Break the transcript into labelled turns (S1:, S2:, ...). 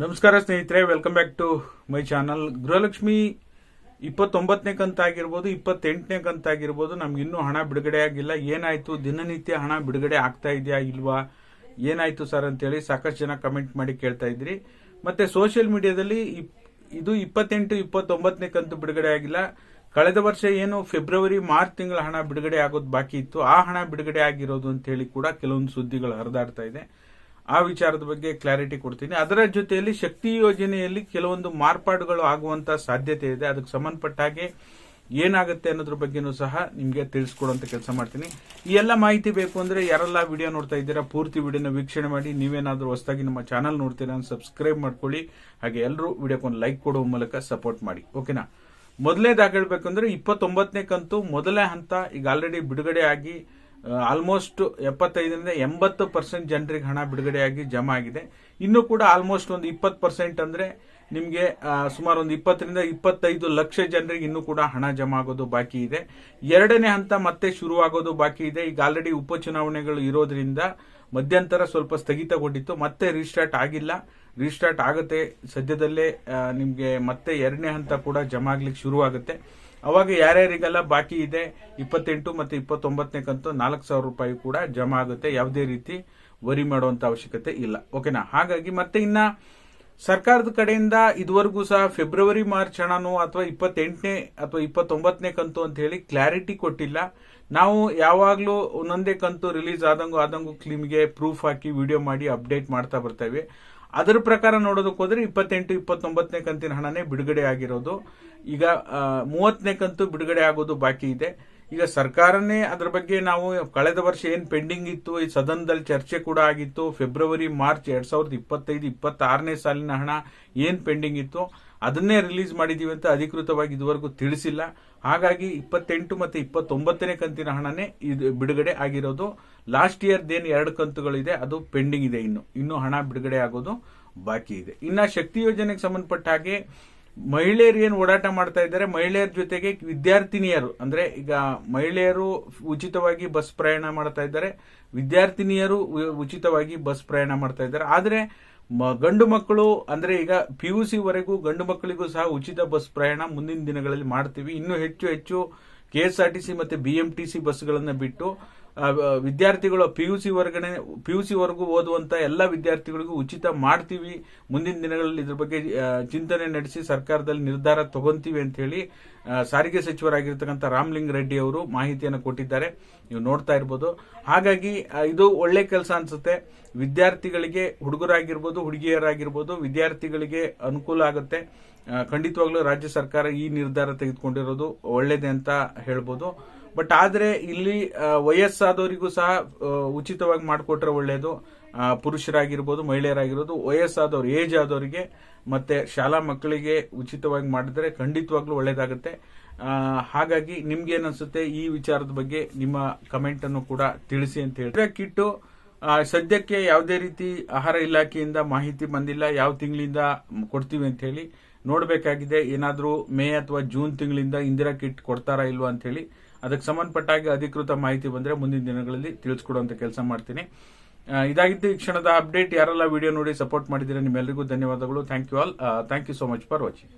S1: ನಮಸ್ಕಾರ ಸ್ನೇಹಿತರೆ, welcome back to my channel. Gruhalakshmi 29ನೇ ಕಂತಾಗಿರ್ಬೋದು, 28ನೇ ಕಂತಾಗಿರ್ಬೋದು, ನಮ್ಗೆ ಇನ್ನೂ ಹಣ ಬಿಡುಗಡೆ ಆಗಿಲ್ಲ. ಏನಾಯ್ತು, ದಿನನಿತ್ಯ ಹಣ ಬಿಡುಗಡೆ ಆಗ್ತಾ ಇದೆಯಾ ಇಲ್ವಾ, ಏನಾಯ್ತು ಸರ್ ಅಂತೇಳಿ ಸಾಕಷ್ಟು ಜನ ಕಮೆಂಟ್ ಮಾಡಿ ಕೇಳ್ತಾ ಇದ್ರಿ. ಮತ್ತೆ ಸೋಷಿಯಲ್ ಮೀಡಿಯಾದಲ್ಲಿ ಇದು 28, 29ನೇ ಕಂತು ಬಿಡುಗಡೆ ಆಗಿಲ್ಲ. ಕಳೆದ ವರ್ಷ ಏನು ಫೆಬ್ರವರಿ ಮಾರ್ಚ್ ತಿಂಗಳ ಹಣ ಬಿಡುಗಡೆ ಆಗೋದು ಬಾಕಿ ಇತ್ತು, ಆ ಹಣ ಬಿಡುಗಡೆ ಆಗಿರೋದು ಅಂತ ಹೇಳಿ ಕೂಡ ಕೆಲವೊಂದು ಸುದ್ದಿಗಳು ಹರಿದಾಡ್ತಾ ಇದೆ. ಆ ವಿಚಾರದ ಬಗ್ಗೆ ಕ್ಲಾರಿಟಿ ಕೊಡ್ತೀನಿ. ಅದರ ಜೊತೆಯಲ್ಲಿ ಶಕ್ತಿ ಯೋಜನೆಯಲ್ಲಿ ಕೆಲವೊಂದು ಮಾರ್ಪಾಡುಗಳು ಆಗುವಂತ ಸಾಧ್ಯತೆ ಇದೆ. ಅದಕ್ಕೆ ಸಂಬಂಧಪಟ್ಟ ಹಾಗೆ ಏನಾಗುತ್ತೆ ಅನ್ನೋದ್ರ ಬಗ್ಗೆನೂ ಸಹ ನಿಮಗೆ ತಿಳಿಸ್ಕೊಡುವಂತ ಕೆಲಸ ಮಾಡ್ತೀನಿ. ಈ ಎಲ್ಲ ಮಾಹಿತಿ ಬೇಕು ಅಂದ್ರೆ ಯಾರೆಲ್ಲ ವಿಡಿಯೋ ನೋಡ್ತಾ ಇದ್ದೀರಾ, ಪೂರ್ತಿ ವಿಡಿಯೋನ ವೀಕ್ಷಣೆ ಮಾಡಿ. ನೀವೇನಾದ್ರೂ ಹೊಸದಾಗಿ ನಮ್ಮ ಚಾನಲ್ ನೋಡ್ತೀರಾ ಸಬ್ಸ್ಕ್ರೈಬ್ ಮಾಡ್ಕೊಳ್ಳಿ. ಹಾಗೆ ಎಲ್ಲರೂ ವಿಡಿಯೋಕ್ಕೊಂದು ಲೈಕ್ ಕೊಡುವ ಮೂಲಕ ಸಪೋರ್ಟ್ ಮಾಡಿ, ಓಕೆನಾ. ಮೊದಲನೇದಾಗಿ ಹೇಳ್ಬೇಕಂದ್ರೆ 29ನೇ ಕಂತು ಮೊದಲನೇ ಹಂತ ಈಗ ಆಲ್ರೆಡಿ ಬಿಡುಗಡೆ ಆಗಿ ಆಲ್ಮೋಸ್ಟ್ 75ರಿಂದ 80% ಜನರಿಗೆ ಹಣ ಬಿಡುಗಡೆಯಾಗಿ ಜಮಾ ಆಗಿದೆ. ಇನ್ನು ಕೂಡ ಆಲ್ಮೋಸ್ಟ್ ಒಂದು 20% ಅಂದ್ರೆ ನಿಮಗೆ ಸುಮಾರು ಒಂದು 20ರಿಂದ 25 ಲಕ್ಷ ಜನರಿಗೆ ಇನ್ನೂ ಕೂಡ ಹಣ ಜಮಾ ಆಗೋದು ಬಾಕಿ ಇದೆ. ಎರಡನೇ ಹಂತ ಮತ್ತೆ ಶುರುವಾಗೋದು ಬಾಕಿ ಇದೆ. ಈಗ ಆಲ್ರೆಡಿ ಉಪಚುನಾವಣೆಗಳು ಇರೋದ್ರಿಂದ ಮಧ್ಯಂತರ ಸ್ವಲ್ಪ ಸ್ಥಗಿತಗೊಂಡಿತ್ತು, ಮತ್ತೆ ರೀಸ್ಟಾರ್ಟ್ ಆಗಿಲ್ಲ. ರೀಸ್ಟಾರ್ಟ್ ಆಗುತ್ತೆ ಸದ್ಯದಲ್ಲೇ. ನಿಮಗೆ ಮತ್ತೆ ಎರಡನೇ ಹಂತ ಕೂಡ ಜಮಾ ಆಗ್ಲಿಕ್ಕೆ ಶುರುವಾಗುತ್ತೆ. ಅವಾಗ ಯಾರ್ಯಾರಿಗೆಲ್ಲ ಬಾಕಿ ಇದೆ 28 ಮತ್ತು 29ನೇ ಕಂತು 4,000 ರೂಪಾಯಿ ಕೂಡ ಜಮಾ ಆಗುತ್ತೆ. ಯಾವುದೇ ರೀತಿ ವರಿ ಮಾಡುವಂತ ಅವಶ್ಯಕತೆ ಇಲ್ಲ, ಓಕೆನಾ. ಹಾಗಾಗಿ ಮತ್ತೆ ಇನ್ನ ಸರ್ಕಾರದ ಕಡೆಯಿಂದ ಇದುವರೆಗೂ ಸಹ ಫೆಬ್ರವರಿ ಮಾರ್ಚ್ ಹಣನೋ ಅಥವಾ 28ನೇ ಅಥವಾ 29ನೇ ಕಂತು ಅಂತ ಹೇಳಿ ಕ್ಲಾರಿಟಿ ಕೊಟ್ಟಿಲ್ಲ. ನಾವು ಯಾವಾಗ್ಲೂ ಒಂದೊಂದೇ ಕಂತು ರಿಲೀಸ್ ಆದಂಗೂ ನಿಮಗೆ ಪ್ರೂಫ್ ಹಾಕಿ ವಿಡಿಯೋ ಮಾಡಿ ಅಪ್ಡೇಟ್ ಮಾಡ್ತಾ ಬರ್ತೇವೆ. ಅದರ ಪ್ರಕಾರ ನೋಡೋದಕ್ಕೆ ಹೋದ್ರೆ 28, 29ನೇ ಕಂತಿನ ಹಣನೇ ಬಿಡುಗಡೆ ಆಗಿರೋದು. ಈಗ 30ನೇ ಕಂತು ಬಿಡುಗಡೆ ಆಗೋದು ಬಾಕಿ ಇದೆ. ಈಗ ಸರ್ಕಾರನೇ ಅದರ ಬಗ್ಗೆ ನಾವು ಕಳೆದ ವರ್ಷ ಏನ್ ಪೆಂಡಿಂಗ್ ಇತ್ತು, ಈ ಸದನದಲ್ಲಿ ಚರ್ಚೆ ಕೂಡ ಆಗಿತ್ತು. ಫೆಬ್ರವರಿ ಮಾರ್ಚ್ 2025, 26ನೇ ಸಾಲಿನ ಹಣ ಏನ್ ಪೆಂಡಿಂಗ್ ಇತ್ತು ಅದನ್ನೇ ರಿಲೀಸ್ ಮಾಡಿದೀವಿ ಅಂತ ಅಧಿಕೃತವಾಗಿ ಇದುವರೆಗೂ ತಿಳಿಸಿಲ್ಲ. ಹಾಗಾಗಿ 28 ಮತ್ತು 29ನೇ ಕಂತಿನ ಹಣನೇ ಇದು ಬಿಡುಗಡೆ ಆಗಿರೋದು. ಲಾಸ್ಟ್ ಇಯರ್ ಏನ್ 2 ಕಂತುಗಳಿದೆ ಅದು ಪೆಂಡಿಂಗ್ ಇದೆ. ಇನ್ನು ಹಣ ಬಿಡುಗಡೆ ಆಗೋದು ಬಾಕಿ ಇದೆ. ಇನ್ನ ಶಕ್ತಿ ಯೋಜನೆಗೆ ಸಂಬಂಧಪಟ್ಟ ಹಾಗೆ ಮಹಿಳೆಯರು ಏನು ಓಡಾಟ ಮಾಡ್ತಾ ಇದ್ದಾರೆ, ಮಹಿಳೆಯರ ಜೊತೆಗೆ ವಿದ್ಯಾರ್ಥಿನಿಯರು, ಅಂದ್ರೆ ಈಗ ಮಹಿಳೆಯರು ಉಚಿತವಾಗಿ ಬಸ್ ಪ್ರಯಾಣ ಮಾಡ್ತಾ ಇದ್ದಾರೆ, ವಿದ್ಯಾರ್ಥಿನಿಯರು ಉಚಿತವಾಗಿ ಬಸ್ ಪ್ರಯಾಣ ಮಾಡ್ತಾ ಇದ್ದಾರೆ. ಆದ್ರೆ ಗಂಡು ಮಕ್ಕಳು ಅಂದ್ರೆ ಈಗ PUC ವರೆಗೂ ಗಂಡು ಮಕ್ಕಳಿಗೂ ಸಹ ಉಚಿತ ಬಸ್ ಪ್ರಯಾಣ ಮುಂದಿನ ದಿನಗಳಲ್ಲಿ ಮಾಡ್ತೀವಿ. ಇನ್ನು ಹೆಚ್ಚು KSRTC ಮತ್ತೆ BMTC ಬಸ್ಗಳನ್ನ ಬಿಟ್ಟು ವಿದ್ಯಾರ್ಥಿಗಳು PUC ವರೆಗೂ ಓದುವಂತ ಎಲ್ಲ ವಿದ್ಯಾರ್ಥಿಗಳಿಗೂ ಉಚಿತ ಮಾಡ್ತೀವಿ. ಮುಂದಿನ ದಿನಗಳಲ್ಲಿ ಇದ್ರ ಬಗ್ಗೆ ಚಿಂತನೆ ನಡೆಸಿ ಸರ್ಕಾರದಲ್ಲಿ ನಿರ್ಧಾರ ತಗೊಂತೀವಿ ಅಂತ ಹೇಳಿ ಸಾರಿಗೆ ಸಚಿವರಾಗಿರ್ತಕ್ಕಂಥ ರಾಮಲಿಂಗ ರೆಡ್ಡಿ ಅವರು ಮಾಹಿತಿಯನ್ನು ಕೊಟ್ಟಿದ್ದಾರೆ, ನೀವು ನೋಡ್ತಾ ಇರ್ಬೋದು. ಹಾಗಾಗಿ ಇದು ಒಳ್ಳೆ ಕೆಲಸ ಅನ್ಸುತ್ತೆ. ವಿದ್ಯಾರ್ಥಿಗಳಿಗೆ, ಹುಡುಗರಾಗಿರ್ಬೋದು ಹುಡುಗಿಯರಾಗಿರ್ಬೋದು, ವಿದ್ಯಾರ್ಥಿಗಳಿಗೆ ಅನುಕೂಲ ಆಗುತ್ತೆ. ಖಂಡಿತವಾಗ್ಲೂ ರಾಜ್ಯ ಸರ್ಕಾರ ಈ ನಿರ್ಧಾರ ತೆಗೆದುಕೊಂಡಿರೋದು ಒಳ್ಳೇದೇ ಅಂತ ಹೇಳ್ಬೋದು. ಬಟ್ ಆದ್ರೆ ಇಲ್ಲಿ ವಯಸ್ಸಾದವರಿಗೂ ಸಹ ಉಚಿತವಾಗಿ ಮಾಡಿಕೊಟ್ರೆ ಒಳ್ಳೇದು. ಪುರುಷರಾಗಿರ್ಬೋದು, ಮಹಿಳೆಯರಾಗಿರ್ಬೋದು, ವಯಸ್ಸಾದವರು, ಏಜ್ ಆದವರಿಗೆ ಮತ್ತೆ ಶಾಲಾ ಮಕ್ಕಳಿಗೆ ಉಚಿತವಾಗಿ ಮಾಡಿದ್ರೆ ಖಂಡಿತವಾಗ್ಲೂ ಒಳ್ಳೇದಾಗುತ್ತೆ. ಹಾಗಾಗಿ ನಿಮ್ಗೆ ಏನನ್ಸುತ್ತೆ ಈ ವಿಚಾರದ ಬಗ್ಗೆ ನಿಮ್ಮ ಕಮೆಂಟ್ ಅನ್ನು ಕೂಡ ತಿಳಿಸಿ ಅಂತ ಹೇಳಿ. ಕಿಟ್ಟು ಸದ್ಯಕ್ಕೆ ಯಾವುದೇ ರೀತಿ ಆಹಾರ ಇಲಾಖೆಯಿಂದ ಮಾಹಿತಿ ಬಂದಿಲ್ಲ, ಯಾವ ತಿಂಗಳಿಂದ ಕೊಡ್ತೀವಿ ಅಂತ ಹೇಳಿ ನೋಡಬೇಕಾಗಿದೆ. ಏನಾದ್ರೂ ಮೇ ಅಥವಾ ಜೂನ್ ತಿಂಗಳಿಂದ ಇಂದಿರಾ ಕಿಟ್ ಕೊಡ್ತಾರಾ ಇಲ್ವಾ ಅಂತ ಹೇಳಿ ಅದಕ್ಕೆ ಸಂಬಂಧಪಟ್ಟ ಹಾಗೆ ಅಧಿಕೃತ ಮಾಹಿತಿ ಬಂದ್ರೆ ಮುಂದಿನ ದಿನಗಳಲ್ಲಿ ತಿಳಿಸ್ಕೊಡುವಂತ ಕೆಲಸ ಮಾಡ್ತೀನಿ. ಇದಾಗಿದ್ದು ಈ ಕ್ಷಣದ ಅಪ್ಡೇಟ್. ಯಾರೆಲ್ಲ ವಿಡಿಯೋ ನೋಡಿ ಸಪೋರ್ಟ್ ಮಾಡಿದ್ರೆ ನಿಮ್ಮೆಲ್ಲರಿಗೂ ಧನ್ಯವಾದಗಳು. Thank you all. Thank you so much for watching.